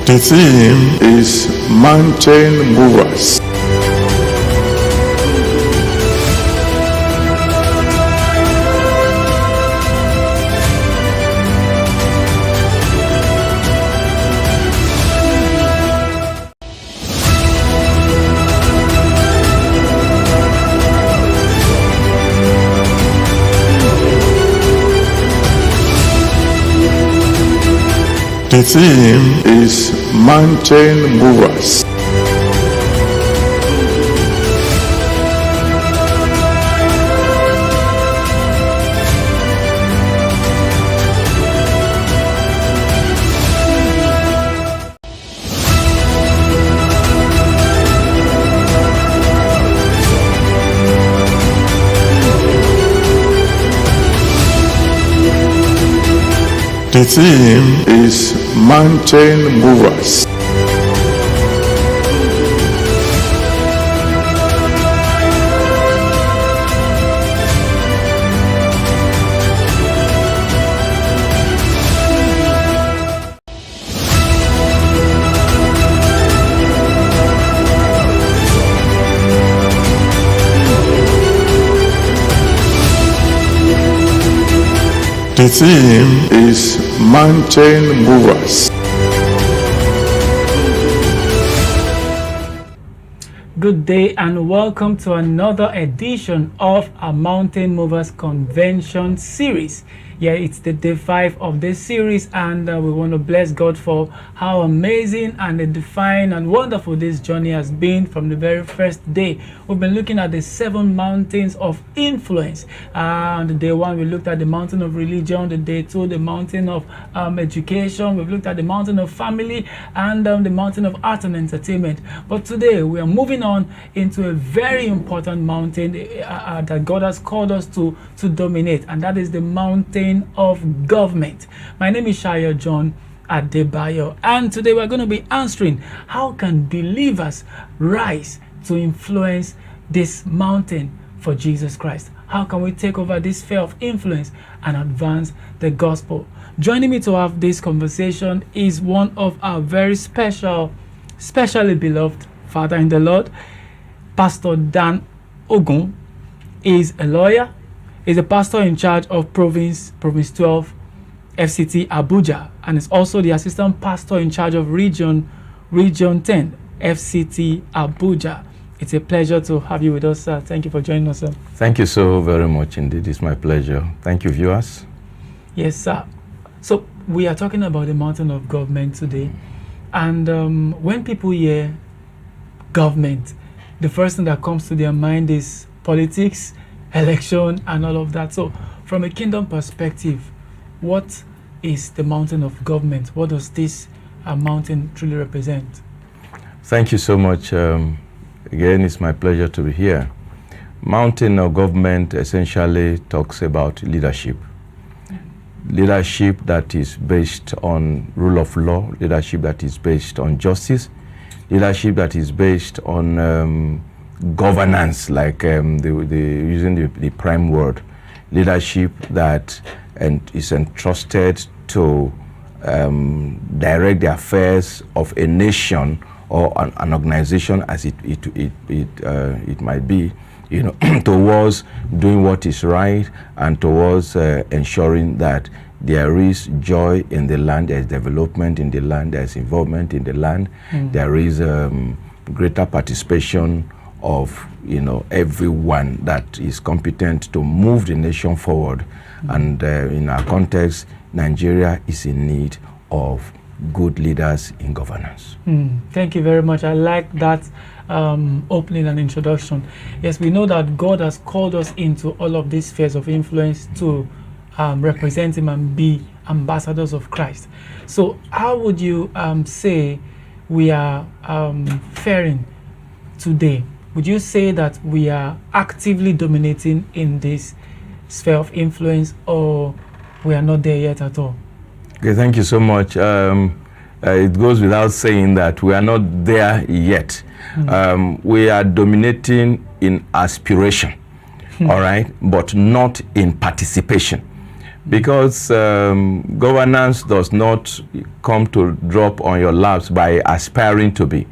The theme is Mountain Movers. The theme is Mountain Movers. The theme is Mountain Movers. The theme is Mountain Movers. Good day and welcome to another edition of our Mountain Movers Convention series. Yeah, it's the day 5 of this series, and we want to bless God for how amazing and edifying and wonderful this journey has been from the very first day. We've been looking at the 7 mountains of influence. On the day 1, we looked at the mountain of religion. The day 2, the mountain of education. We've looked at the mountain of family and the mountain of art and entertainment. But today, we are moving on into a very important mountain that God has called us to dominate, and that is the mountain of government. My name is Shaya John Adebayo, and today we're going to be answering how can believers rise to influence this mountain for Jesus Christ. How can we take over this sphere of influence and advance the gospel? Joining me to have this conversation is one of our very specially beloved father in the Lord, Pastor Dan Ogun. Is a lawyer. Is a pastor in charge of Province 12 FCT Abuja, and is also the assistant pastor in charge of Region 10 FCT Abuja. It's a pleasure to have you with us, sir. Thank you for joining us, sir. Thank you so very much indeed. It's my pleasure. Thank you, viewers. Yes, sir. So we are talking about the mountain of government today, and when people hear government, the first thing that comes to their mind is politics, election, and all of that. So from a kingdom perspective, what is the mountain of government? What does this mountain truly represent? Thank you so much. Again, it's my pleasure to be here. Mountain of government essentially talks about leadership. Leadership that is based on rule of law, leadership that is based on justice, leadership that is based on governance, like using the prime word, leadership that is entrusted to direct the affairs of a nation or an organization, as it might be, towards doing what is right and towards ensuring that there is joy in the land, there is development in the land, there is involvement in the land, there is greater participation of everyone that is competent to move the nation forward. And in our context, Nigeria is in need of good leaders in governance. Thank you very much. I like that opening and introduction. Yes, we know that God has called us into all of these spheres of influence to represent Him and be ambassadors of Christ. So how would you say we are faring today? Would you say that we are actively dominating in this sphere of influence, or we are not there yet at all? Okay, thank you so much. It goes without saying that we are not there yet. We are dominating in aspiration, all right, but not in participation. because governance does not come to drop on your laps by aspiring to be.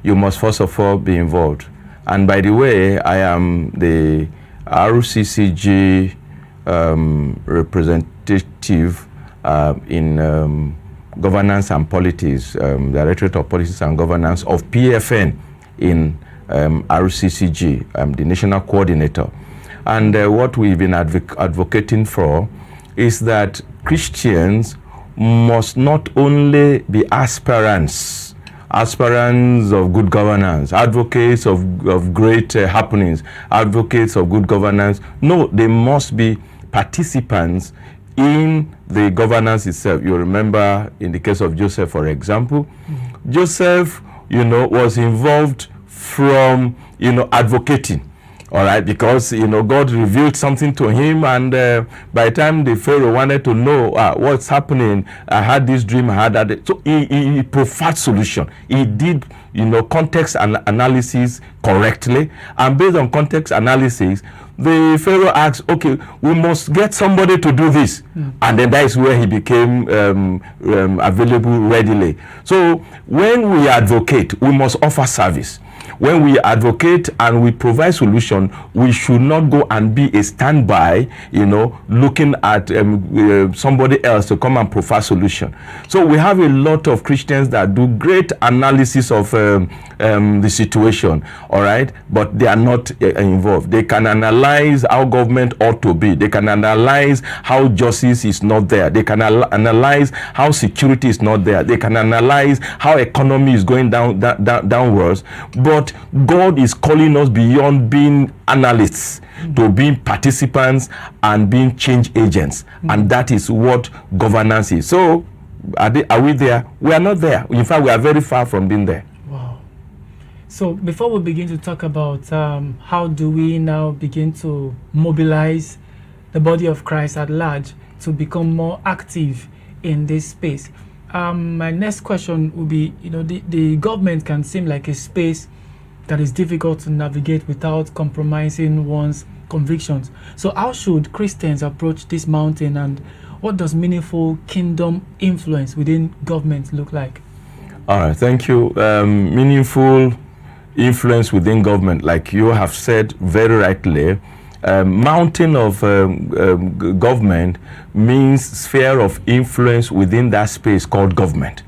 You must first of all be involved. And by the way, I am the RCCG representative in governance and politics, Directorate of Politics and Governance of PFN in RCCG. I'm the national coordinator. And what we've been advocating for is that Christians must not only be aspirants of good governance, advocates of great happenings, advocates of good governance. No, they must be participants in the governance itself. You remember in the case of Joseph, for example, Joseph, was involved from, advocating. All right, because, God revealed something to him, and by the time the Pharaoh wanted to know what's happening, I had this dream, I had that. So he preferred solution. He did, context analysis correctly, and based on context analysis, the Pharaoh asked, okay, we must get somebody to do this. And then that is where he became available readily. So when we advocate, we must offer service. When we advocate and we provide solution, we should not go and be a standby, looking at somebody else to come and provide solution. So we have a lot of Christians that do great analysis of the situation, all right, but they are not involved. They can analyze how government ought to be. They can analyze how justice is not there. They can analyze how security is not there. They can analyze how economy is going downwards. But God is calling us beyond being analysts to being participants and being change agents. And that is what governance is. So are we there? We are not there. In fact, we are very far from being there. Wow. So before we begin to talk about how do we now begin to mobilize the body of Christ at large to become more active in this space, my next question will be, the government can seem like a space that is difficult to navigate without compromising one's convictions. So how should Christians approach this mountain, and what does meaningful kingdom influence within government look like? All right, thank you. Meaningful influence within government, like you have said very rightly, mountain of government means sphere of influence within that space called government,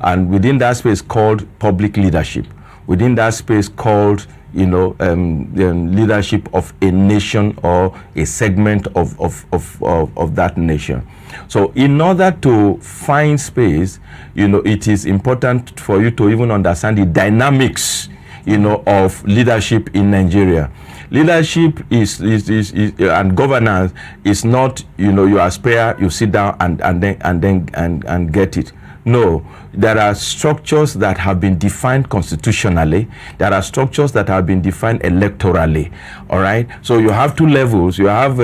and within that space called public leadership, within that space called the leadership of a nation or a segment of that nation. So in order to find space, it is important for you to even understand the dynamics of leadership in Nigeria. Leadership is and governance is not you aspire, you sit down and get it. No, there are structures that have been defined constitutionally. There are structures that have been defined electorally. All right. So you have two levels. You have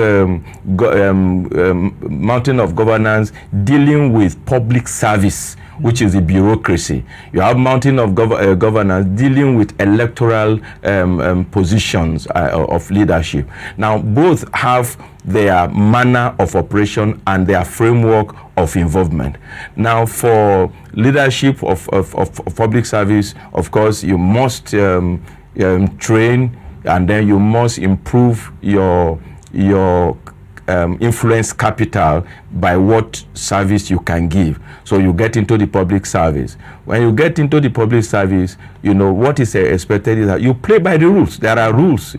mountain of governance dealing with public service, which is the bureaucracy. You have mountain of governance dealing with electoral positions of leadership. Now, both have their manner of operation and their framework of involvement. Now, for leadership of public service, of course, you must train, and then you must improve your influence capital by what service you can give. So you get into the public service. When you get into the public service, what is expected is that you play by the rules. There are rules,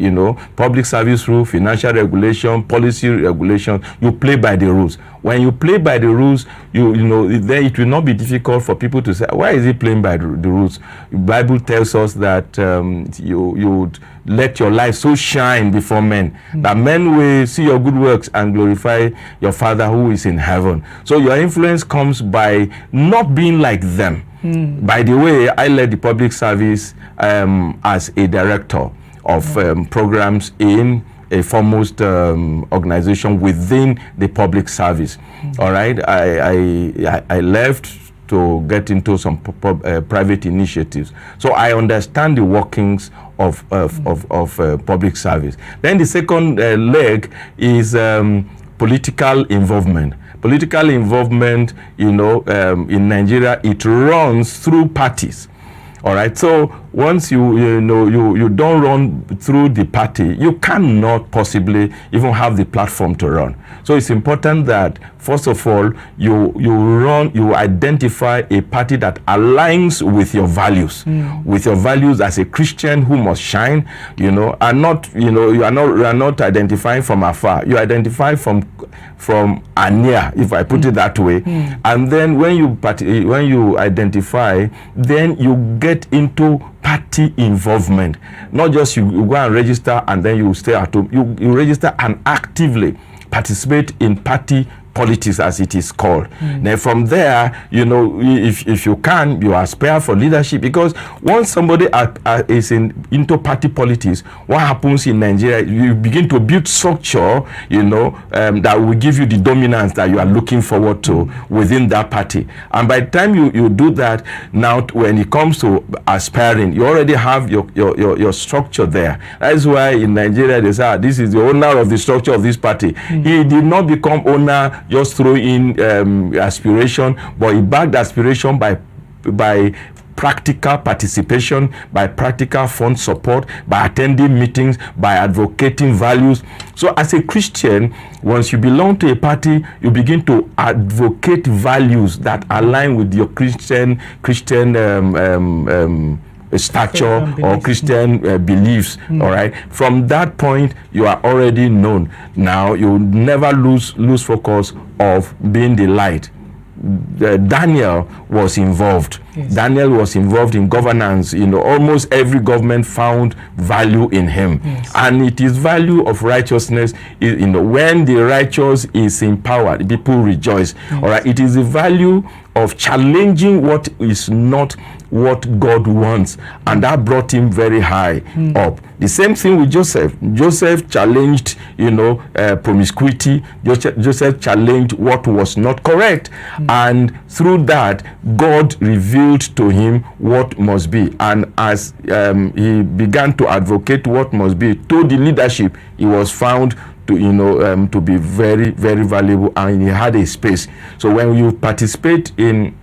public service rule, financial regulation, policy regulation. You play by the rules. When you play by the rules, then it will not be difficult for people to say, why is he playing by the rules? The Bible tells us that you would let your light so shine before men, that men will see your good works and glorify your Father who is in heaven. So your influence comes by not being like them. By the way, I led the public service as a director of programs in a foremost organization within the public service. All right, I left to get into some private initiatives, so I understand the workings of public service. Then the second leg is political involvement. Political involvement, in Nigeria, it runs through parties. All right. So once you don't run through the party, you cannot possibly even have the platform to run. So it's important that first of all you identify a party that aligns with your values, with your values as a Christian who must shine, and not you are not identifying from afar. You identify from near, if I put it that way. And then when you identify, then you get into party involvement. Not just you go and register and then you stay at home. You register and actively participate in party politics, as it is called. Then from there, if you can, you aspire for leadership, because once somebody is into party politics, what happens in Nigeria, you begin to build structure, that will give you the dominance that you are looking forward to within that party. And by the time you do that, now when it comes to aspiring, you already have your structure there. That is why in Nigeria they say, this is the owner of the structure of this party. He did not become owner just throw in aspiration, but he backed aspiration by practical participation, by practical fund support, by attending meetings, by advocating values. So as a Christian, once you belong to a party, you begin to advocate values that align with your Christian stature or Christian beliefs. All right, from that point you are already known. Now you never lose focus of being the light. Daniel was involved. Yes. Daniel was involved in governance. Almost every government found value in him. Yes. And it is value of righteousness. When the righteous is in power, the people rejoice. Yes. All right. It is the value of challenging what is not what God wants, and that brought him very high up. The same thing with Joseph. Joseph challenged, promiscuity. Joseph challenged what was not correct, and through that, God revealed to him what must be. And as he began to advocate what must be to the leadership, he was found to be very, very valuable, and he had a space. So when you participate in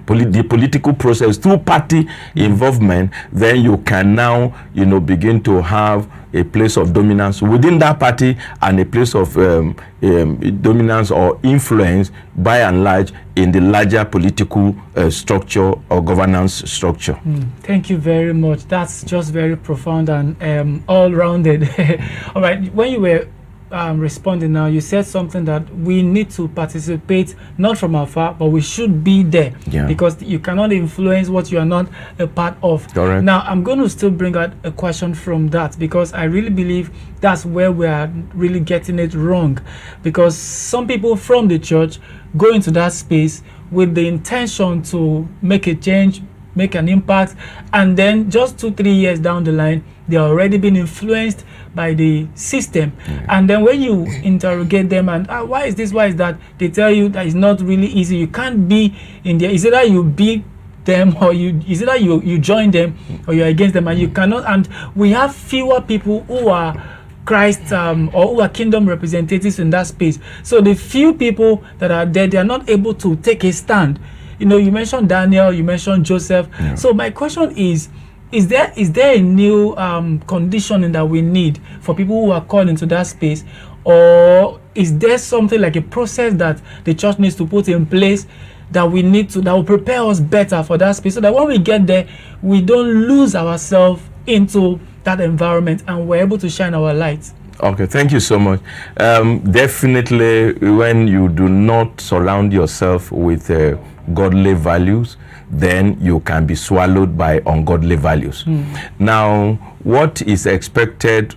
the political process through party involvement, then you can now begin to have a place of dominance within that party, and a place of dominance or influence by and large in the larger political structure or governance structure. Thank you very much. That's just very profound and all-rounded. All right, when you were responding now, you said something that we need to participate not from afar, but we should be there, because you cannot influence what you are not a part of. Correct. Now I'm going to still bring out a question from that, because I really believe that's where we are really getting it wrong, because some people from the church go into that space with the intention to make a change, make an impact, and then just 2-3 years down the line, they are already been influenced by the system. And then when you interrogate them and why is this, why is that, they tell you that it's not really easy. You can't be in there. Is either you beat them or you join them, or you're against them, and you cannot. And we have fewer people who are Christ or who are kingdom representatives in that space. So the few people that are there, they are not able to take a stand. You mentioned Daniel, you mentioned Joseph. So my question is there a new conditioning that we need for people who are called into that space, or is there something like a process that the church needs to put in place that will prepare us better for that space, so that when we get there, we don't lose ourselves into that environment and we're able to shine our light? Okay, thank you so much. Definitely, when you do not surround yourself with godly values, then you can be swallowed by ungodly values. Now, what is expected,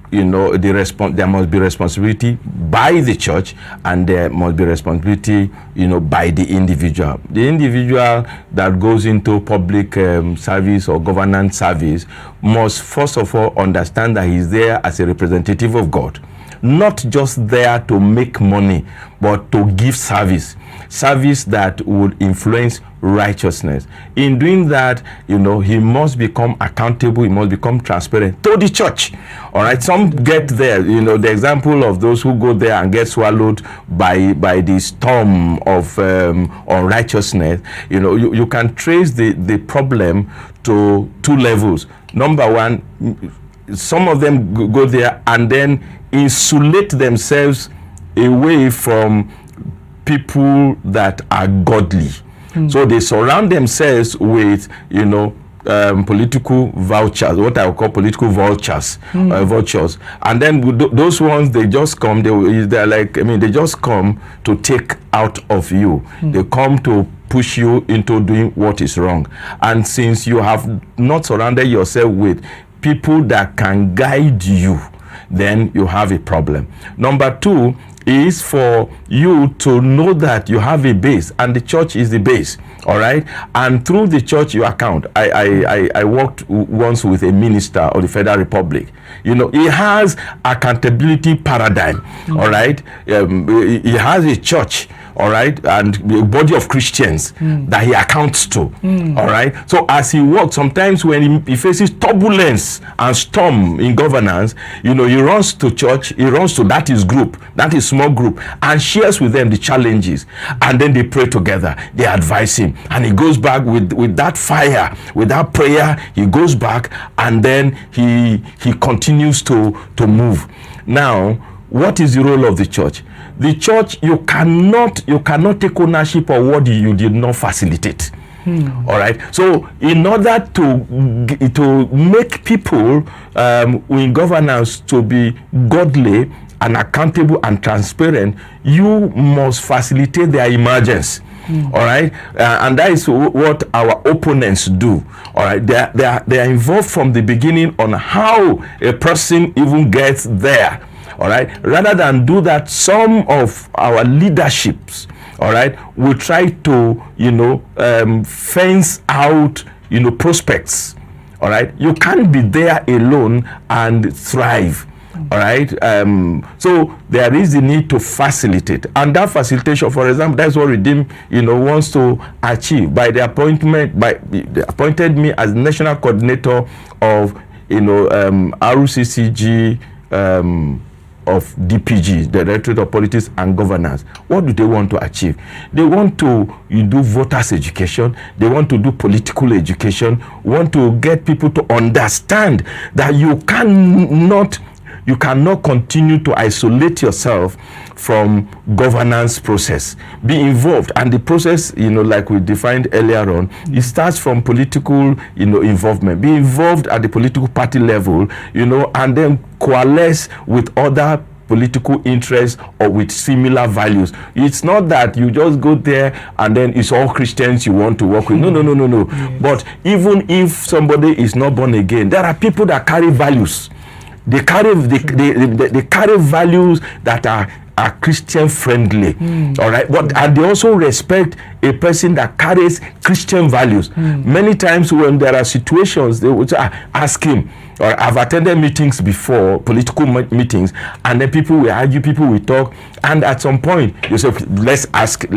there must be responsibility by the church, and there must be responsibility, by the individual. The individual that goes into public service or governance service must first of all understand that he's there as a representative of God. not just there to make money, but to give service that would influence righteousness. In doing that, you know, he must become accountable, he must become transparent to the church. All right, some get there, you know, the example of those who go there and get swallowed by the storm of unrighteousness. You know, you can trace the problem to two levels. Number one, some of them go there and then insulate themselves away from people that are godly. So they surround themselves with, you know, political vouchers, what I would call political vultures, vultures. And then those ones, they just come, they're like, I mean, they just come to take out of you. They come to push you into doing what is wrong. And since you have not surrounded yourself with people that can guide you, then you have a problem. Number two is for you to know that you have a base, and the church is the base. All right, and through the church you account. I worked once with a minister of the Federal Republic. You know, he has accountability paradigm. All right, he has a church. All right, and the body of Christians that he accounts to. All right, so as he works, sometimes when he faces turbulence and storm in governance, you know, he runs to church, he runs to that is group, that is small group, and shares with them the challenges, and then they pray together, they advise him, and he goes back with that fire, with that prayer. He goes back, and then he continues to move. Now, what is the role of the church? The church, you cannot take ownership of what you did not facilitate. All right. So in order to make people in governance to be godly and accountable and transparent, you must facilitate their emergence. All right, and that is what our opponents do. All right, they are involved from the beginning on how a person even gets there. All right, rather than do that, some of our leaderships, all right, will try to, you know, fence out, you know, prospects. All right, you can't be there alone and thrive. All right, so there is the need to facilitate, and that facilitation, for example, that's what Redeem, you know, wants to achieve by the appointment. They appointed me as national coordinator of, you know, RCCG. Of DPG, the Directorate of Politics and Governance. What do they want to achieve? They want to do voters education. They want to do political education. Want to get people to understand that you cannot continue to isolate yourself from governance process. Be involved, and the process, you know, like we defined earlier on, it starts from political, you know, involvement. Be involved at the political party level, you know, and then coalesce with other political interests or with similar values. It's not that you just go there and then it's all Christians you want to work with. No. Yes. But even if somebody is not born again, there are people that carry values. They carry values that are Christian friendly. All right, and they also respect a person that carries Christian values. Many times when there are situations, they would ask him, or I've attended meetings before, political meetings, and then people will argue, people will talk, and at some point you say, let's ask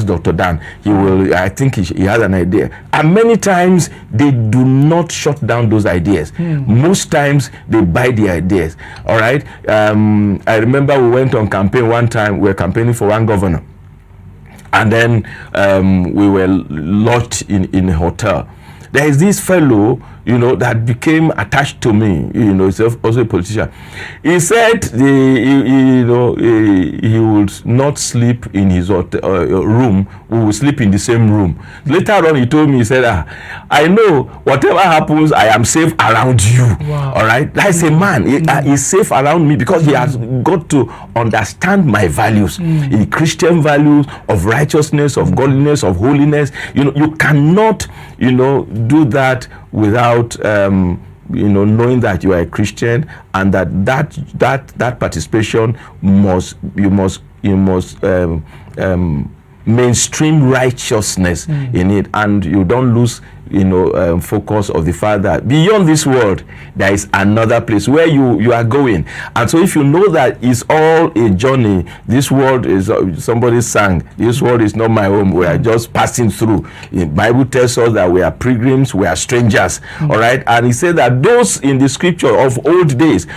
Dr. Dan. He will, I think he has an idea. And many times they do not shut down those ideas. Most times they buy the ideas. All right. I remember we went on campaign one time. We were campaigning for one governor, and then we were lodged in a hotel. There is this fellow, you know, that became attached to me, you know, he's also a politician. He said he would not sleep in his room. We will sleep in the same room. Later on, he told me, he said, I know whatever happens, I am safe around you. Wow. All right, that's a man. He's safe around me because he has got to understand my values, the Christian values of righteousness, of godliness, of holiness. You know, you cannot, you know, do that without you know, knowing that you are a Christian, and that participation must mainstream righteousness in it, and you don't lose focus of the fact that beyond this world there is another place where you are going. And so if you know that it's all a journey, this world is, somebody sang, this world is not my home, we are just passing through. The Bible tells us that we are pilgrims, we are strangers. All right, and he said that those in the scripture of olden days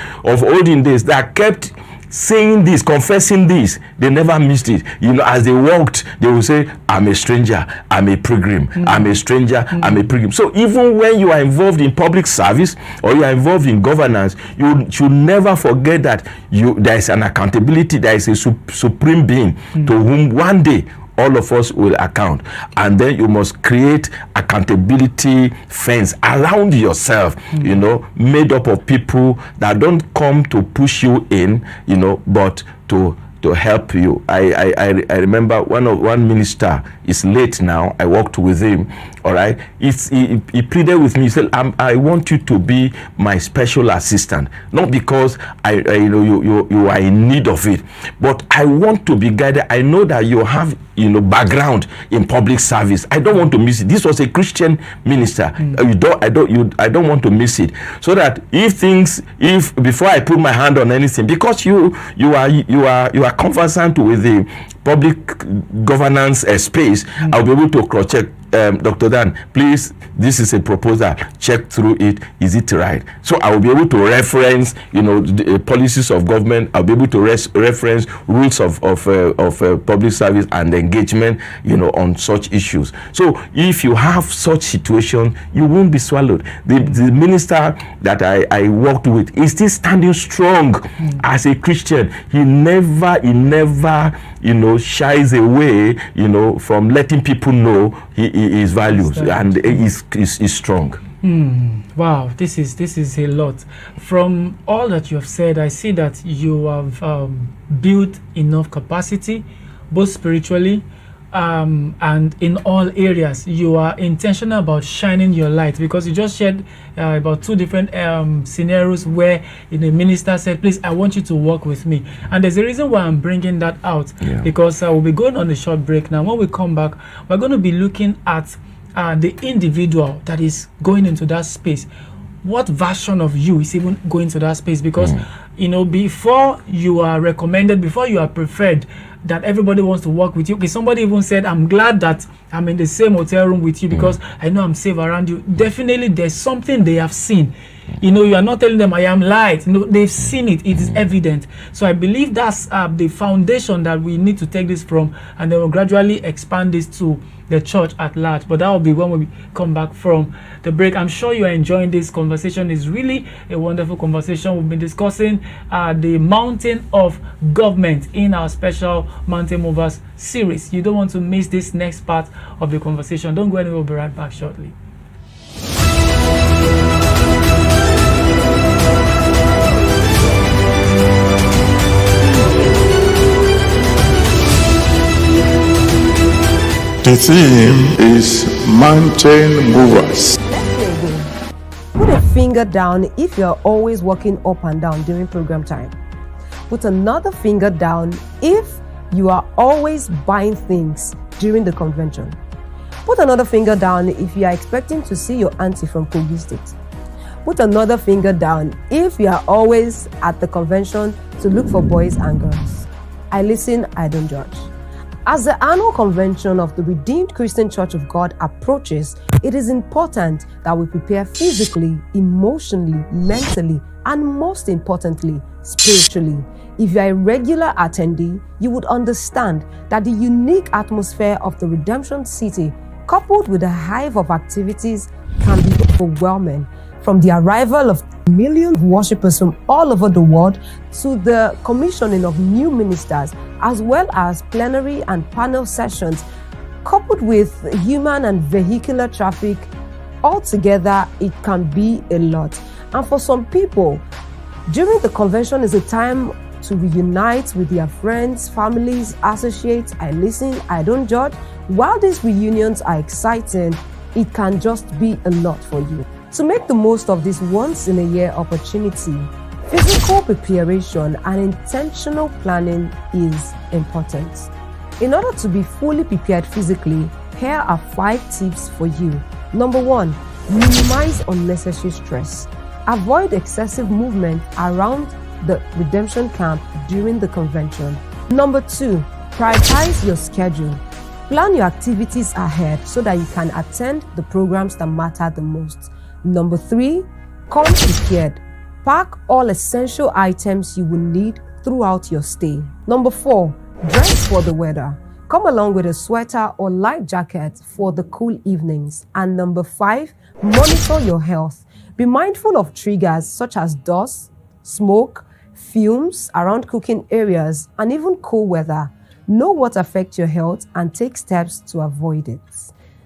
that kept saying this, confessing this, they never missed it. As they walked, they would say, I'm a stranger, I'm a pilgrim, I'm a stranger, I'm a pilgrim. So even when you are involved in public service or you are involved in governance, you should never forget that there is an accountability, there is a supreme being to whom one day all of us will account. And then you must create accountability fence around yourself, made up of people that don't come to push you in, but to help you. I remember one minister is late now. I worked with him. All right, he pleaded with me. He said, "I want you to be my special assistant, not because you are in need of it, but I want to be guided. I know that you have background in public service. I don't want to miss it." This was a Christian minister. I don't want to miss it. So that if before I put my hand on anything, because you are conversant with the public governance space, I'll be able to cross-check. Dr. Dan, please, this is a proposal, check through it, is it right? So I will be able to reference the policies of government. I'll be able to reference rules of public service and engagement on such issues. So if you have such situation, you won't be swallowed. The minister that I worked with is still standing strong as a Christian. He never shies away from letting people know his values, and is strong. Wow, this is a lot. From all that you have said, I see that you have built enough capacity, both spiritually and in all areas. You are intentional about shining your light, because you just shared about two different scenarios where the minister said, please, I want you to work with me. And there's a reason why I'm bringing that out, because we'll be going on a short break now. When we come back, we're going to be looking at the individual that is going into that space. What version of you is even going to that space? Because before you are recommended, before you are preferred, that everybody wants to work with you. Okay, somebody even said, I'm glad that I'm in the same hotel room with you because I know I'm safe around you. Definitely there's something they have seen. You are not telling them I am light. They've seen it. It is evident. So I believe that's the foundation that we need to take this from, and then we'll gradually expand this to the church at large. But that will be when we come back from the break. I'm sure you are enjoying this conversation. It's really a wonderful conversation. We've been discussing the mountain of government in our special Mountain Movers series. You don't want to miss this next part of the conversation. Don't go anywhere. We'll be right back shortly. The theme is Mountain Movers. Put a finger down if you're always walking up and down during program time. Put another finger down if you are always buying things during the convention. Put another finger down if you are expecting to see your auntie from Kogi State. Put another finger down if you are always at the convention to look for boys and girls. I listen, I don't judge. As the annual convention of the Redeemed Christian Church of God approaches, it is important that we prepare physically, emotionally, mentally, and most importantly, spiritually. If you are a regular attendee, you would understand that the unique atmosphere of the Redemption City, coupled with a hive of activities, can be overwhelming. From the arrival of millions of worshippers from all over the world to the commissioning of new ministers, as well as plenary and panel sessions, coupled with human and vehicular traffic, altogether it can be a lot. And for some people, during the convention is a time to reunite with their friends, families, associates. I listen, I don't judge. While these reunions are exciting, it can just be a lot for you. To make the most of this once-in-a-year opportunity, physical preparation and intentional planning is important. In order to be fully prepared physically, here are 5 tips for you. Number 1, minimize unnecessary stress. Avoid excessive movement around the redemption camp during the convention. Number 2, prioritize your schedule. Plan your activities ahead so that you can attend the programs that matter the most. Number 3, come prepared. Pack all essential items you will need throughout your stay. Number 4, dress for the weather. Come along with a sweater or light jacket for the cool evenings. And number 5, monitor your health. Be mindful of triggers such as dust, smoke, fumes around cooking areas, and even cold weather. Know what affects your health and take steps to avoid it.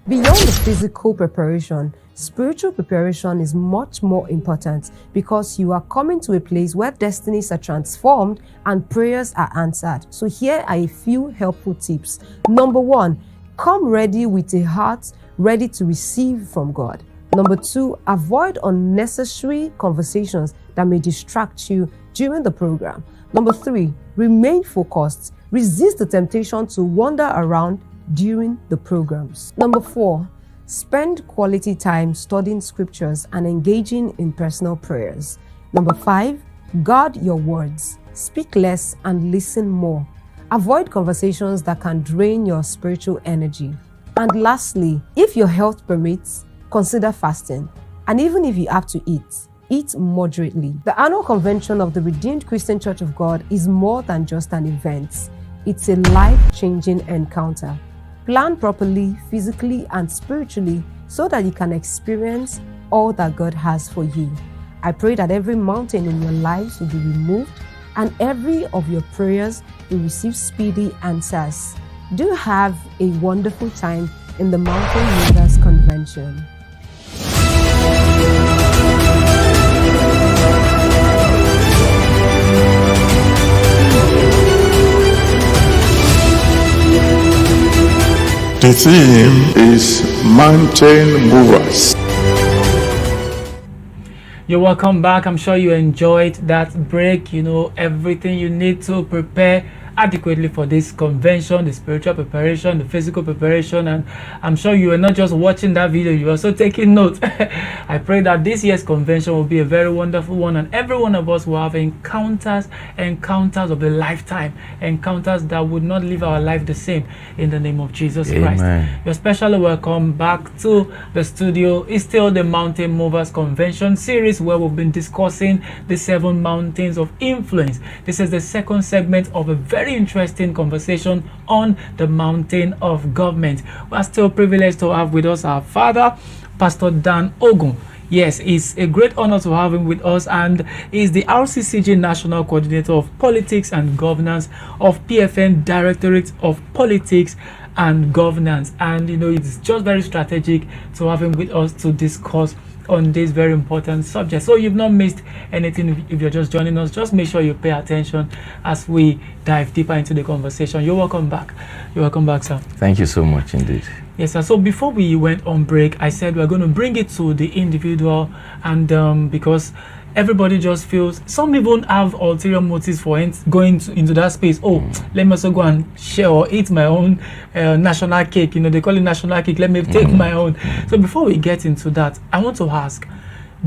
Beyond the physical preparation, spiritual preparation is much more important because you are coming to a place where destinies are transformed and prayers are answered. So here are a few helpful tips. Number 1, come ready with a heart ready to receive from God. Number 2, avoid unnecessary conversations that may distract you during the program. Number 3, remain focused. Resist the temptation to wander around during the programs. Number 4, spend quality time studying scriptures and engaging in personal prayers. Number 5, guard your words. Speak less and listen more. Avoid conversations that can drain your spiritual energy. And lastly, if your health permits, consider fasting. And even if you have to eat moderately. The annual convention of the Redeemed Christian Church of God is more than just an event. It's a life-changing encounter. Plan properly, physically and spiritually, so that you can experience all that God has for you. I pray that every mountain in your lives will be removed and every of your prayers will receive speedy answers. Do have a wonderful time in the Mountain Movers Convention. The theme is Mountain Movers. You're welcome back. I'm sure you enjoyed that break. You know, everything you need to prepare adequately for this convention, the spiritual preparation, the physical preparation, and I'm sure you were not just watching that video, you were also taking notes. I pray that this year's convention will be a very wonderful one, and every one of us will have encounters of a lifetime, encounters that would not leave our life the same, in the name of Jesus Christ. You're especially welcome back to the studio. It's still the Mountain Movers Convention series, where we've been discussing the 7 mountains of influence. This is the second segment of a very interesting conversation on the mountain of government. We are still privileged to have with us our father, Pastor Dan Ogun. Yes, it's a great honor to have him with us, and he's the RCCG National Coordinator of Politics and Governance of PFN Directorate of Politics and Governance. And you know, it's just very strategic to have him with us to discuss on this very important subject. So you've not missed anything if you're just joining us. Just make sure you pay attention as we dive deeper into the conversation. You're welcome back. You're welcome back, sir. Thank you so much indeed. Yes, sir. So before we went on break, I said we're going to bring it to the individual, and because everybody just feels, some even have ulterior motives for going into that space. Let me also go and share or eat my own national cake. You know, they call it national cake. Let me take my own. So before we get into that, I want to ask,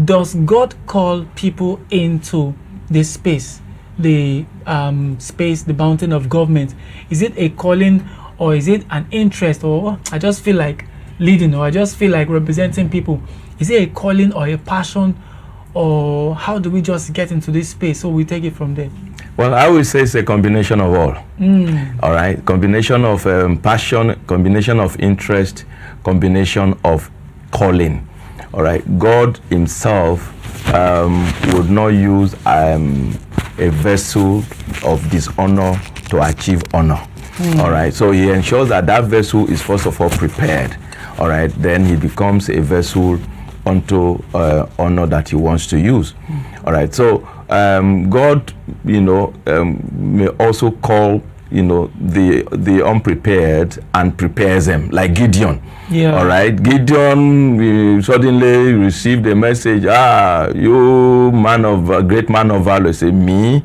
does God call people into this space, the space, the mountain of government? Is it a calling, or is it an interest, or I just feel like leading, or I just feel like representing people? Is it a calling or a passion? Or how do we just get into this space? So we take it from there. Well, I would say it's a combination of all. All right, combination of passion, combination of interest, combination of calling. All right, God himself would not use a vessel of dishonor to achieve honor. All right, so he ensures that that vessel is first of all prepared. All right, then he becomes a vessel unto honor that he wants to use. All right, so God, you know, may also call, you know, the unprepared and prepares them, like Gideon. Yeah. All right, Gideon suddenly received a message, you man of great man of valor. Say, me,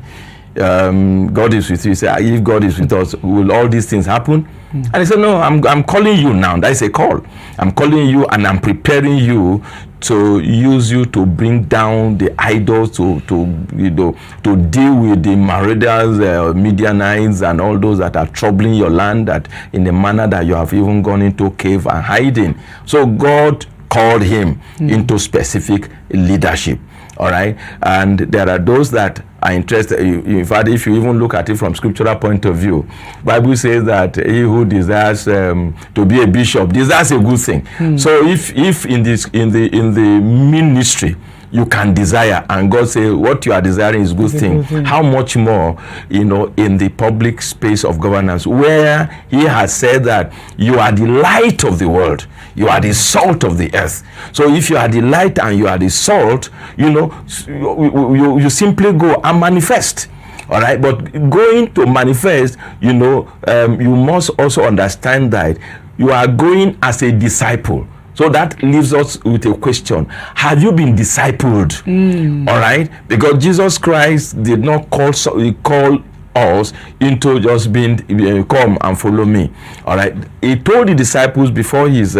God is with you. He said, if God is with us, will all these things happen? And he said, no, I'm calling you now. That is a call. I'm calling you and I'm preparing you to use you to bring down the idols, to deal with the marauders, Midianites, and all those that are troubling your land, that in the manner that you have even gone into cave and hiding. So God called him into specific leadership. All right, and there are those that are interested. In fact, if you even look at it from scriptural point of view, Bible says that he who desires to be a bishop desires a good thing. So if in the ministry you can desire, and God says what you are desiring is good thing, how much more, in the public space of governance, where he has said that you are the light of the world, you are the salt of the earth. So if you are the light and you are the salt, you simply go and manifest. All right, but going to manifest, you must also understand that you are going as a disciple. So that leaves us with a question. Have you been discipled? All right? Because Jesus Christ did not call us into just being, come and follow me. All right? He told the disciples before his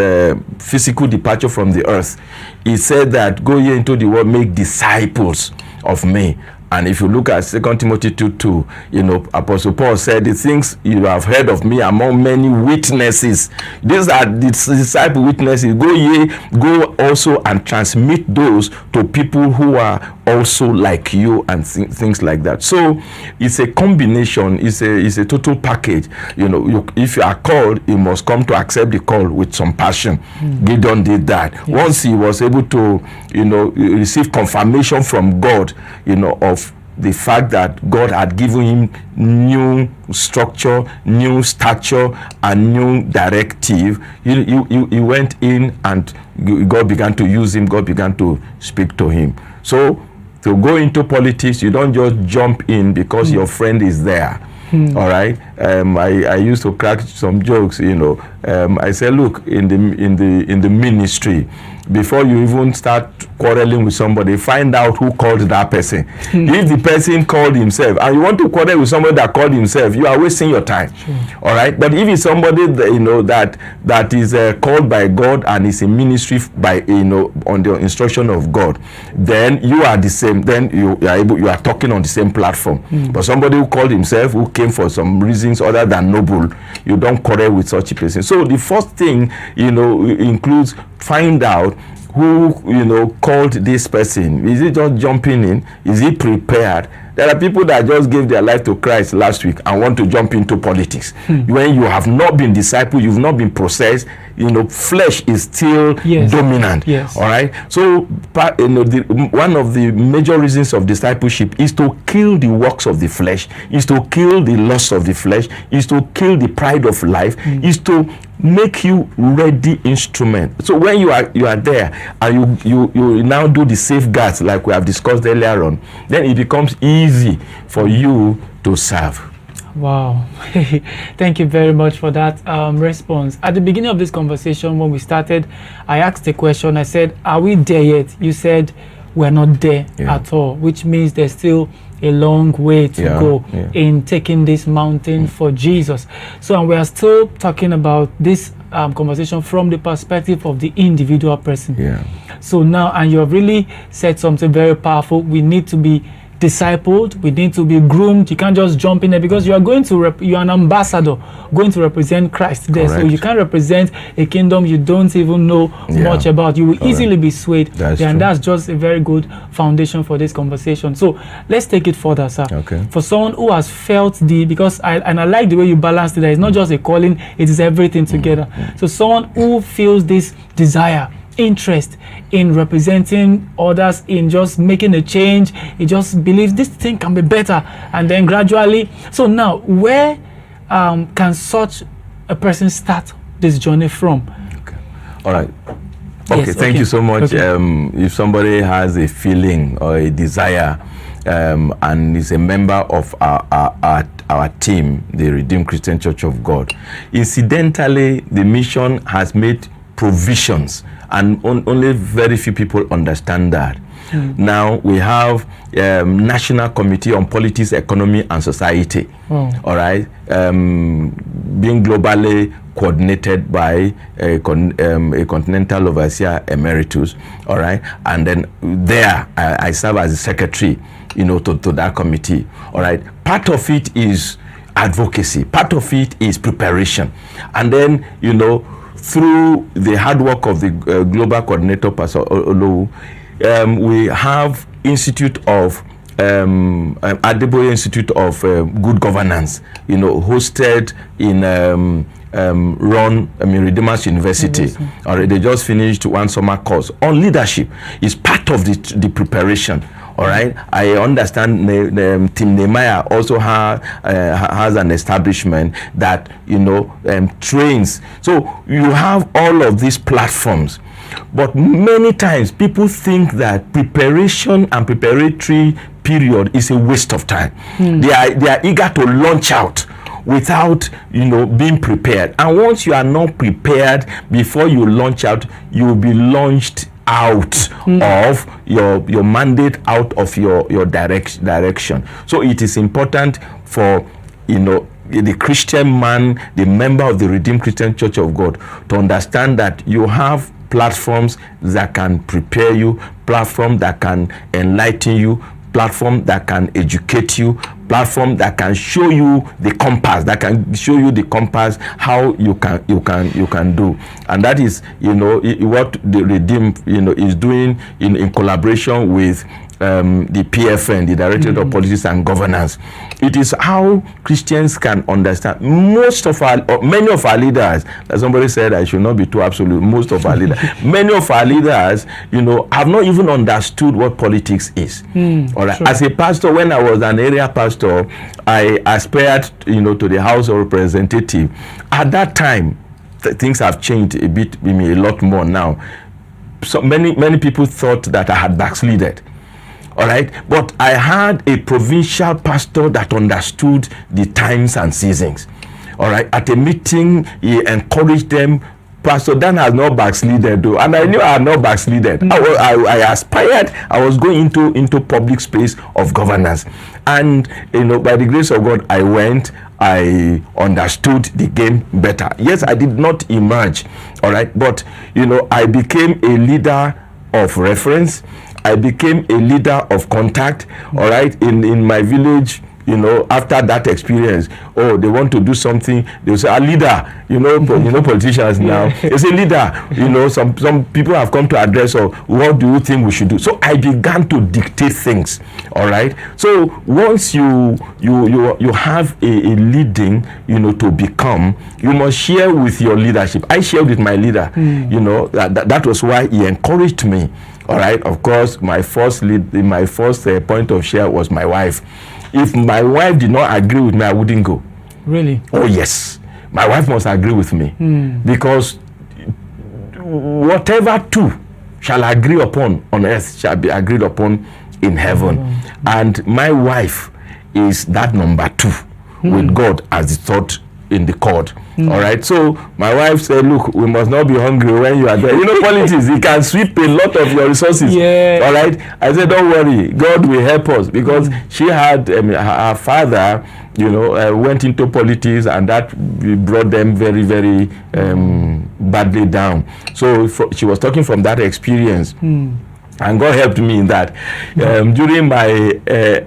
physical departure from the earth, he said that, go ye into the world, make disciples of me. And if you look at 2 Timothy 2:2, Apostle Paul said, the things you have heard of me among many witnesses. These are the disciple witnesses. Go also and transmit those to people who are also like you, and things like that. So it's a combination, it's a total package. If you are called, you must come to accept the call with some passion. Gideon did that. Yes. Once he was able to, receive confirmation from God, of the fact that God had given him new structure, new stature, and new directive, he went in and God began to use him, God began to speak to him. So to go into politics, you don't just jump in because your friend is there. All right. I used to crack some jokes. I said, look, in the ministry, before you even start quarreling with somebody, find out who called that person. If the person called himself, and you want to quarrel with somebody that called himself, you are wasting your time. All right. But if it's somebody that is called by God and is in ministry by on the instruction of God, then you are the same. Then you are talking on the same platform. But somebody who called himself, who came for some reasons other than noble, you don't quarrel with such a person. So the first thing includes find out who called this person. Is it just jumping in? Is he prepared? There are people that just gave their life to Christ last week and want to jump into politics. When you have not been discipled, you've not been processed, flesh is still dominant. Yes. All right. So one of the major reasons of discipleship is to kill the works of the flesh, is to kill the lust of the flesh, is to kill the pride of life, is to make you ready instrument. So when you are there and you now do the safeguards like we have discussed earlier on, then it becomes easy for you to serve. Wow. Thank you very much for that response. At the beginning of this conversation, when we started, I asked a question. I said, are we there yet? You said, we're not there at all, which means there's still a long way to go in taking this mountain for Jesus. So, and we are still talking about this conversation from the perspective of the individual person. So now, and you have really said something very powerful. We need to be discipled, we need to be groomed. You can't just jump in there because you are going to you are an ambassador going to represent Christ there. Correct. So you can't represent a kingdom you don't even know much about. You will easily be swayed. And that's just a very good foundation for this conversation. So let's take it further, sir. Okay. For someone who has felt because I like the way you balanced it. It's not just a calling, it is everything together. So someone who feels this desire, interest in representing others, in just making a change, he just believes this thing can be better, and then gradually. So now, where can such a person start this journey from? Okay. All right. Okay. Thank you so much. If somebody has a feeling or a desire and is a member of our team, the Redeemed Christian Church of God, incidentally, the mission has made provisions, and only very few people understand that. Now we have National Committee on Politics, Economy and Society. All right, being globally coordinated by a continental overseer emeritus. All right, and then there I serve as the secretary, to that committee. All right, part of it is advocacy, part of it is preparation, and then through the hard work of the global coordinator, Pastor Olowu, we have Adeboye Institute of Good Governance, hosted in Redeemers University. Already, they just finished one summer course on leadership. It's part of the preparation. All right, I understand Team Nehemiah also has an establishment that trains. So you have all of these platforms, but many times people think that preparation and preparatory period is a waste of time. They are eager to launch out without being prepared, and once you are not prepared before you launch out, you will be launched out of your mandate, out of your direction. So it is important for the Christian man, the member of the Redeemed Christian Church of God, to understand that you have platforms that can prepare you, platform that can enlighten you, platform that can educate you, platform that can show you the compass, how you can do. And that is what the Redeem is doing in collaboration with the PFN, the Directorate of Policies and Governance. It is how Christians can understand. Many of our leaders, as somebody said, I should not be too absolute, most of our leaders, many of our leaders, have not even understood what politics is. All right. Sure. As a pastor, when I was an area pastor, I aspired, to the House of Representatives. At that time, things have changed a lot more now. So many people thought that I had backslided. All right, but I had a provincial pastor that understood the times and seasons. All right, at a meeting, he encouraged them. Pastor Dan has not backslided though, and I knew I had not backslided. I aspired. I was going into public space of governance, and by the grace of God, I understood the game better. Yes, I did not emerge. All right, but I became a leader of reference. I became a leader of contact. All right, in my village, after that experience, they want to do something, they'll say, a leader, politicians now, they say, leader, some people have come to address, or what do you think we should do? So I began to dictate things. All right, so once you have a leading, to become, you must share with your leadership. I shared with my leader, that was why he encouraged me. All right, of course, my first point of share was my wife. If my wife did not agree with me, I wouldn't go. Really? Oh yes, my wife must agree with me, because whatever two shall agree upon on earth shall be agreed upon in heaven. And my wife is that number two with God as the third in the court. All right, so my wife said, look, we must not be hungry when you are there. Politics, it can sweep a lot of your resources. All right, I said, don't worry, God will help us, because she had her father went into politics, and that brought them very, very badly down. So she was talking from that experience. And God helped me in that. During my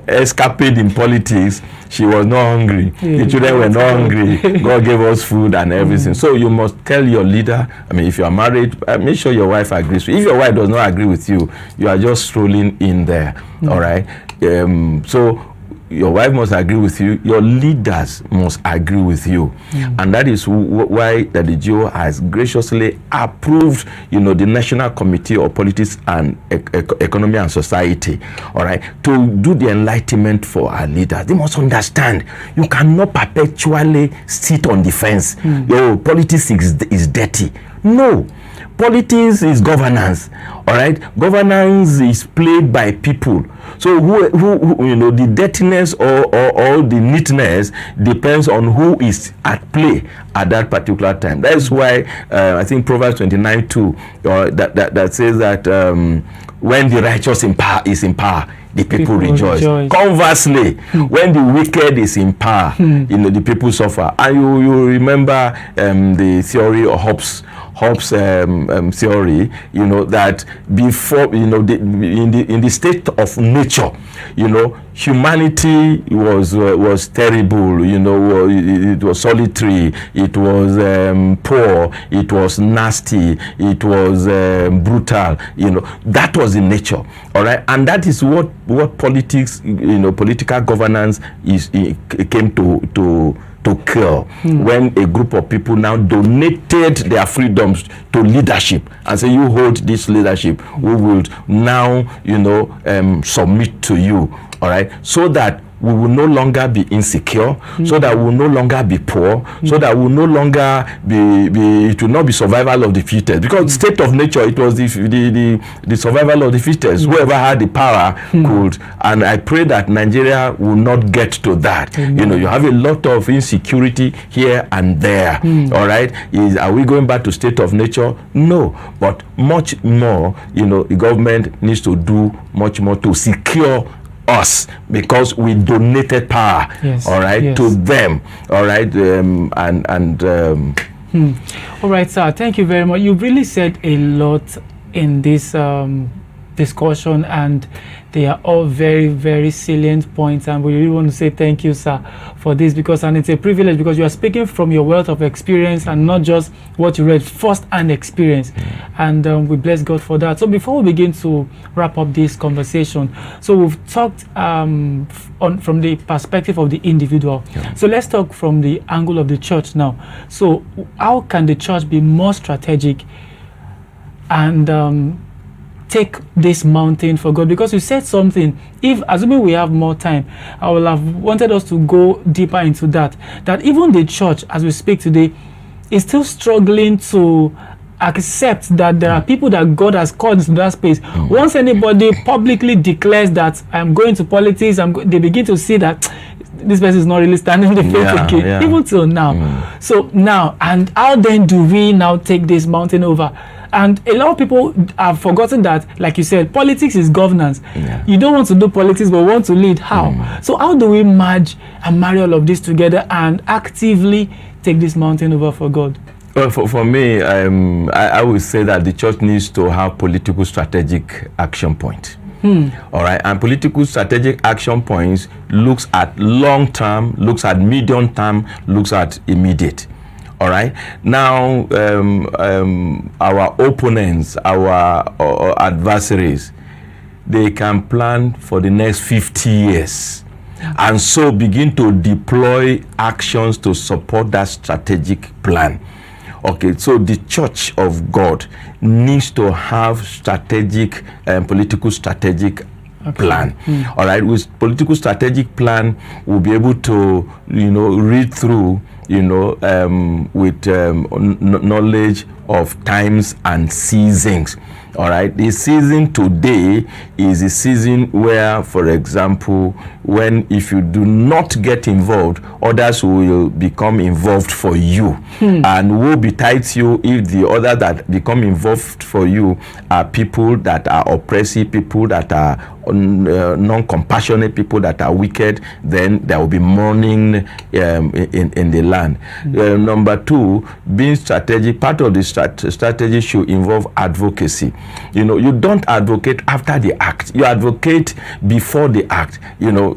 escapade in politics, she was not hungry. The children were not hungry. God gave us food and everything. So you must tell your leader, if you are married, make sure your wife agrees. If your wife does not agree with you, you are just strolling in there. All right? So your wife must agree with you. Your leaders must agree with you. And that is why the DGO has graciously approved, the National Committee of Politics and Economy and Society, all right, to do the enlightenment for our leaders. They must understand you cannot perpetually sit on the fence. Politics is dirty. No. Politics is governance, all right? Governance is played by people. So who you know, the dirtiness or the neatness depends on who is at play at that particular time. That is why I think Proverbs 29:2 that says that when the righteous is in power, the people rejoice. Conversely, when the wicked is in power, you know, the people suffer. And you remember the theory of Hobbes' theory, you know, that before, you know, in the state of nature, you know, humanity was terrible, you know, it was solitary, it was poor, it was nasty, it was brutal, you know. That was in nature, all right? And that is what politics, you know, political governance came to kill, when a group of people now donated their freedoms to leadership and say, you hold this leadership, we will now, you know, submit to you, all right, so that we will no longer be insecure, so that we will no longer be poor, so that we will no longer it will not be survival of the fittest, because state of nature, it was the survival of the fittest. Whoever had the power could. And I pray that Nigeria will not get to that. You know, you have a lot of insecurity here and there, all right? Are we going back to state of nature? No, but much more, you know, the government needs to do much more to secure us, because we donated power, all right, to them, all right, all right, sir, thank you very much. You've really said a lot in this discussion, and they are all very, very salient points, and we really want to say thank you, sir, for this, because, and it's a privilege, because you are speaking from your wealth of experience and not just what you read, first-hand experience, and we bless God for that. So before we begin to wrap up this conversation, so we've talked from the perspective of the individual. So let's talk from the angle of the church now. So how can the church be more strategic and take this mountain for God? Because you said something, if assuming we have more time, I will have wanted us to go deeper into that even the church, as we speak today, is still struggling to accept that there are people that God has called into that space. Once anybody publicly declares that I'm going to politics, they begin to see that this person is not really standing the faith again, even till now. So now, and how then do we now take this mountain over? And a lot of people have forgotten that, like you said, politics is governance. You don't want to do politics, but want to lead. How? So how do we merge and marry all of this together and actively take this mountain over for God? Well, for me, I would say that the church needs to have political strategic action point. All right, and political strategic action points looks at long term, looks at medium term, looks at immediate. All right. Now, our opponents, our adversaries, they can plan for the next 50 years, and so begin to deploy actions to support that strategic plan. Okay, so the Church of God needs to have strategic, political strategic plan. All right, with political strategic plan, we'll be able to, you know, read through, you know, with knowledge of times and seasons. All right, the season today is a season where, for example, when if you do not get involved, others will become involved for you, and will betides you if the other that become involved for you are people that are oppressive, people that are non-compassionate, people that are wicked. Then there will be mourning in the land. Number two, being strategic, part of the strategy should involve advocacy. You know, you don't advocate after the act, you advocate before the act. You know,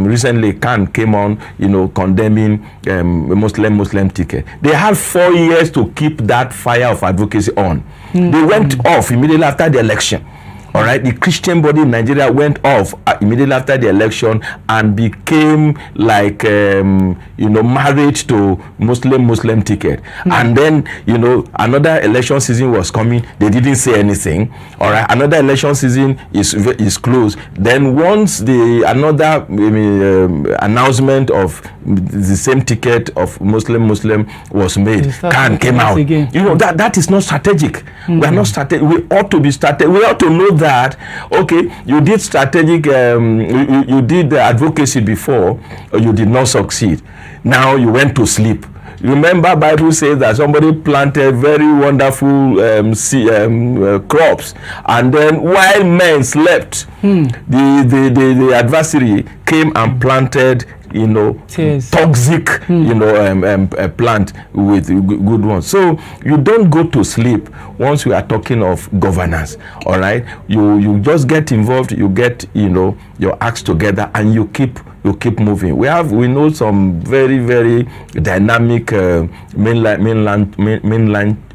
recently Khan came on, you know, condemning Muslim ticket. They had 4 years to keep that fire of advocacy on. They went off immediately after the election. All right, the Christian body in Nigeria went off immediately after the election and became like married to Muslim ticket. And then another election season was coming. They didn't say anything. All right, another election season is closed. Then once another announcement of the same ticket of Muslim was made, Khan came out. Again. That is not strategic. We are not strategic. We ought to be strategic. We ought to know that, okay, you did strategic, you did the advocacy before, or you did not succeed. Now you went to sleep. Remember, Bible says that somebody planted very wonderful crops, and then while men slept, the adversary came and planted toxic plant with good ones. So you don't go to sleep once we are talking of governance. All right, you just get involved, you get your acts together, and you keep moving. We know some very, very dynamic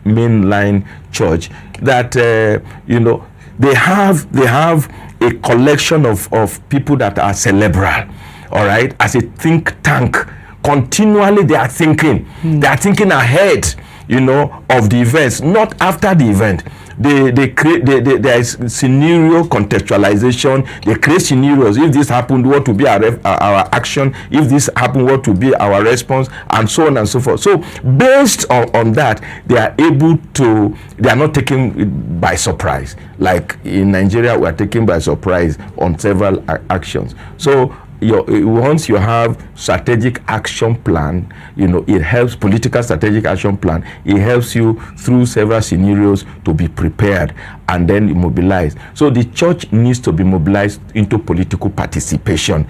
mainline church that they have a collection of people that are cerebral. All right, as a think tank, continually they are thinking. They are thinking ahead, of the events, not after the event. They create. There is scenario contextualization. They create scenarios. If this happened, what will be our action? If this happened, what will be our response? And so on and so forth. So based on that, they are able to. They are not taken by surprise. Like in Nigeria, we are taken by surprise on several actions. So once you have strategic action plan, it helps. Political strategic action plan, it helps you through several scenarios to be prepared and then mobilize. So the church needs to be mobilized into political participation.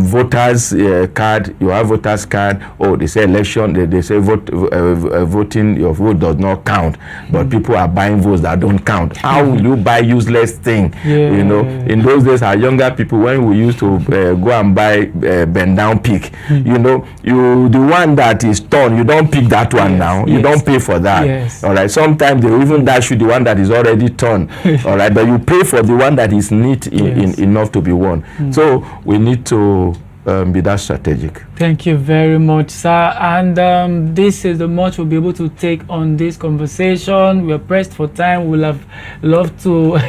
Voters card, you have voters card. Oh, they say election, they say voting, your vote does not count, but people are buying votes that don't count. How will you buy useless thing? In those days, our younger people, when we used to go and buy bend down pick, the one that is torn, you don't pick that one now. You don't pay for that. All right, sometimes they will even dash you the one that is already torn. All right, but you pay for the one that is neat enough to be worn. So we need to be that strategic. Thank you very much, sir. And this is the much we'll be able to take on this conversation. We're pressed for time. We'll have loved to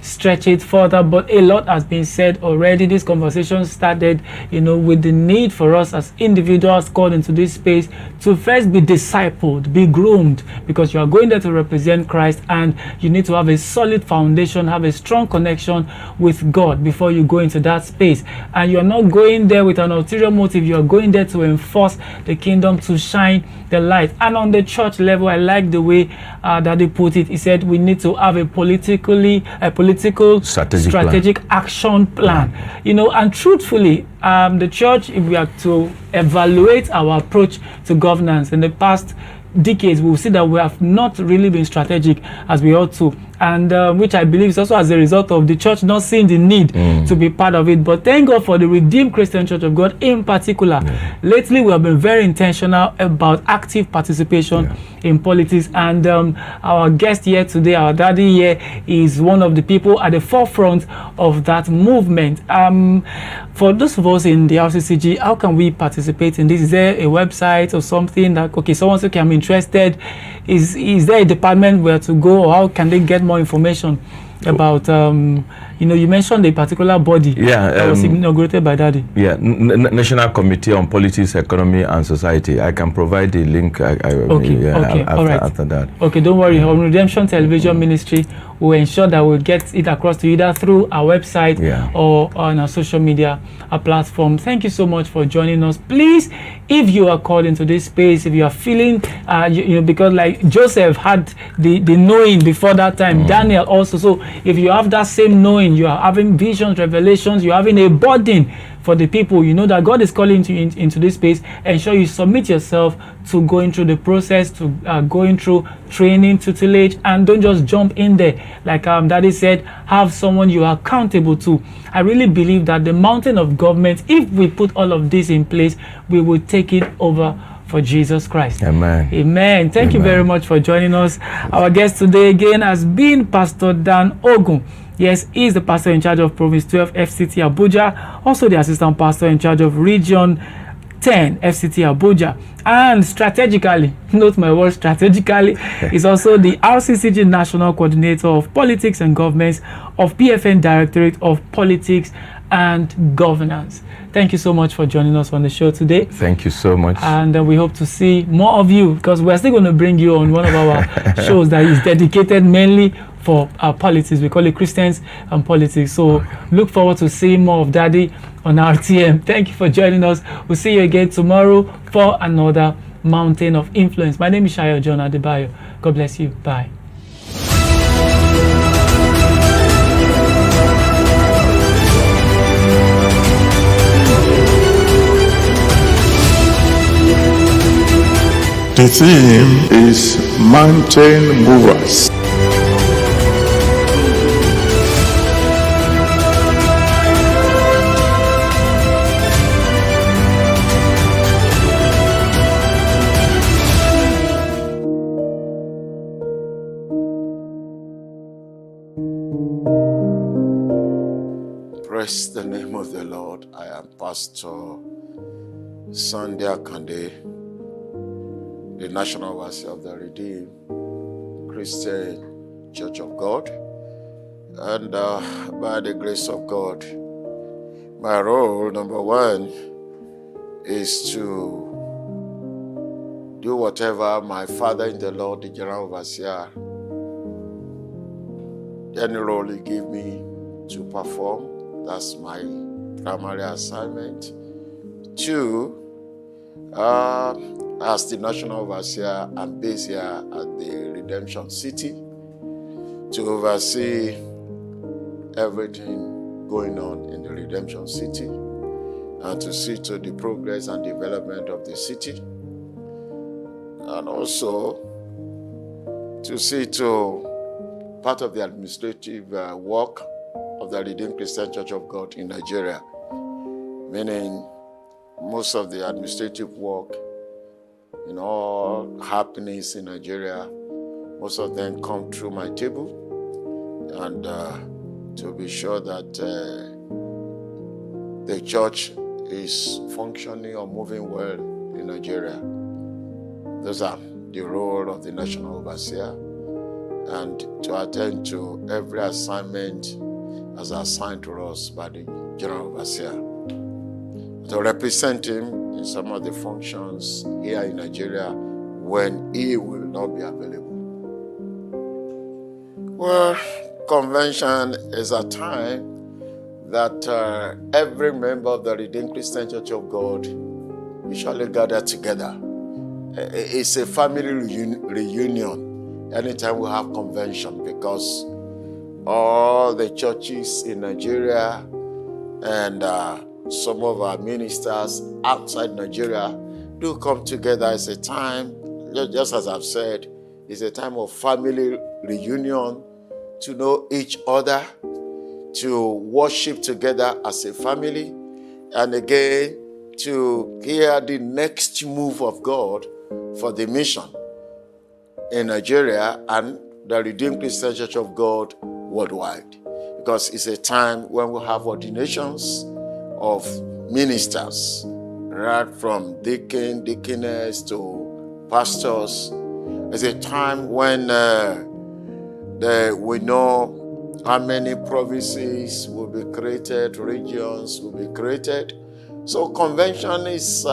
stretch it further, but a lot has been said already. This conversation started, with the need for us as individuals called into this space to first be discipled, be groomed, because you are going there to represent Christ, and you need to have a solid foundation, have a strong connection with God before you go into that space. And you're not going there with an ulterior motive. You are going there to enforce the kingdom, to shine the light. And on the church level, I like the way that they put it. He said we need to have a political strategic action plan. And truthfully, the church, if we are to evaluate our approach to governance in the past decades, we'll see that we have not really been strategic as we ought to, and which I believe is also as a result of the church not seeing the need to be part of it. But thank God for the Redeemed Christian Church of God in particular. Lately, we have been very intentional about active participation in politics, and our guest here today, our daddy here, is one of the people at the forefront of that movement. For those of us in the RCCG, how can we participate in this? Is there a website or something that, okay, someone says, okay, I'm interested. Is there a department where to go, or how can they get more information about, you mentioned a particular body that was inaugurated by Daddy. National Committee on Politics, Economy and Society. I can provide the link after that. Okay, don't worry. On Redemption Television Ministry will ensure that we'll get it across to you either through our website or on our social media platform. Thank you so much for joining us. Please, if you are called into this space, if you are feeling, because like Joseph had the knowing before that time, Daniel also. So if you have that same knowing, you are having visions, revelations, you're having a burden for the people, that God is calling you into this space, ensure you submit yourself to going through the process, to going through training, tutelage, and don't just jump in there. Like Daddy said, have someone you are accountable to. I really believe that the mountain of government, if we put all of this in place, we will take it over for Jesus Christ. Amen. Amen. Thank you Amen. very much for joining us. Our guest today again has been Pastor Dan Ogun. Yes, he is the pastor in charge of Province 12 FCT Abuja, also the assistant pastor in charge of Region 10 FCT Abuja, and strategically, note my word, strategically, is also the RCCG National Coordinator of Politics and Governments of PFN Directorate of Politics and Governance. Thank you so much for joining us on the show today. Thank you so much. And we hope to see more of you, because we're still going to bring you on one of our shows that is dedicated mainly for politics. We call it Christians and Politics. So look forward to seeing more of Daddy on RTM. Thank you for joining us. We'll see you again tomorrow for another Mountain of Influence. My name is Shayo John Adebayo. God bless you. Bye. The theme is Mountain Movers. Praise the name of the Lord. I am Pastor Sunday Akande, the National Overseer of the Redeemed Christian Church of God. And by the grace of God, my role, number one, is to do whatever my Father in the Lord, the General Overseer, any role He gave me to perform. That's my primary assignment. Two, as the National Overseer, I'm based here at the Redemption City to oversee everything going on in the Redemption City and to see to the progress and development of the city, and also to see to part of the administrative work of the Redeemed Christian Church of God in Nigeria, meaning most of the administrative work in all happenings in Nigeria, most of them come through my table, and to be sure that the church is functioning or moving well in Nigeria. Those are the role of the National Overseer, and to attend to every assignment as assigned to us by the General Overseer, to represent him in some of the functions here in Nigeria when he will not be available. Well, convention is a time that every member of the Redeemed Christian Church of God usually gather together. It's a family reunion anytime we have convention, because all the churches in Nigeria and some of our ministers outside Nigeria do come together. It's a time, just as I've said, it's a time of family reunion, to know each other, to worship together as a family, and again, to hear the next move of God for the mission in Nigeria and the Redeemed Christian Church of God worldwide. Because it's a time when we have ordinations of ministers, right from deacon, deaconess to pastors. It's a time when we know how many provinces will be created, regions will be created. So convention is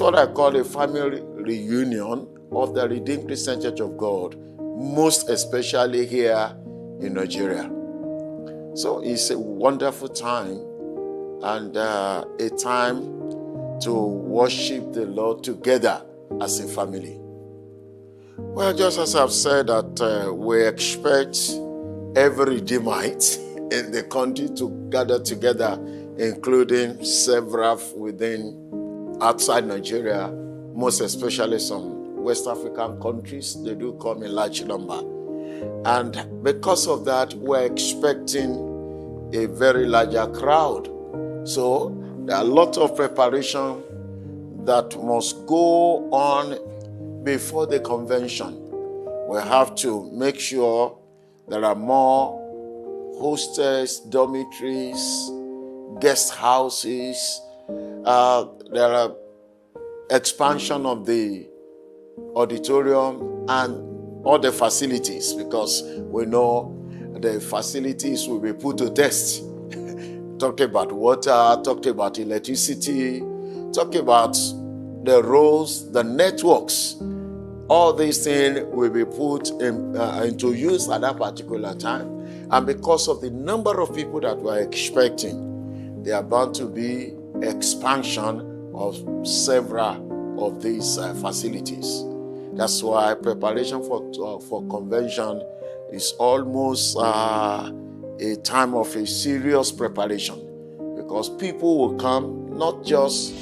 what I call a family reunion of the Redeemed Christian Church of God, most especially here in Nigeria. So it's a wonderful time, and a time to worship the Lord together as a family. Well, just as I've said that we expect every Redeemite in the country to gather together, including several outside Nigeria, most especially some West African countries. They do come in large number. And because of that, we're expecting a very larger crowd. So there are a lot of preparation that must go on before the convention. We have to make sure there are more hostels, dormitories, guest houses. There are expansion of the auditorium and all the facilities, because we know the facilities will be put to test. Talk about water, talk about electricity, talk about the roads, the networks. All these things will be put into use at that particular time. And because of the number of people that we're expecting, there are bound to be expansion of several of these facilities. That's why preparation for convention is almost a time of a serious preparation, because people will come not just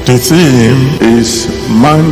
The theme is man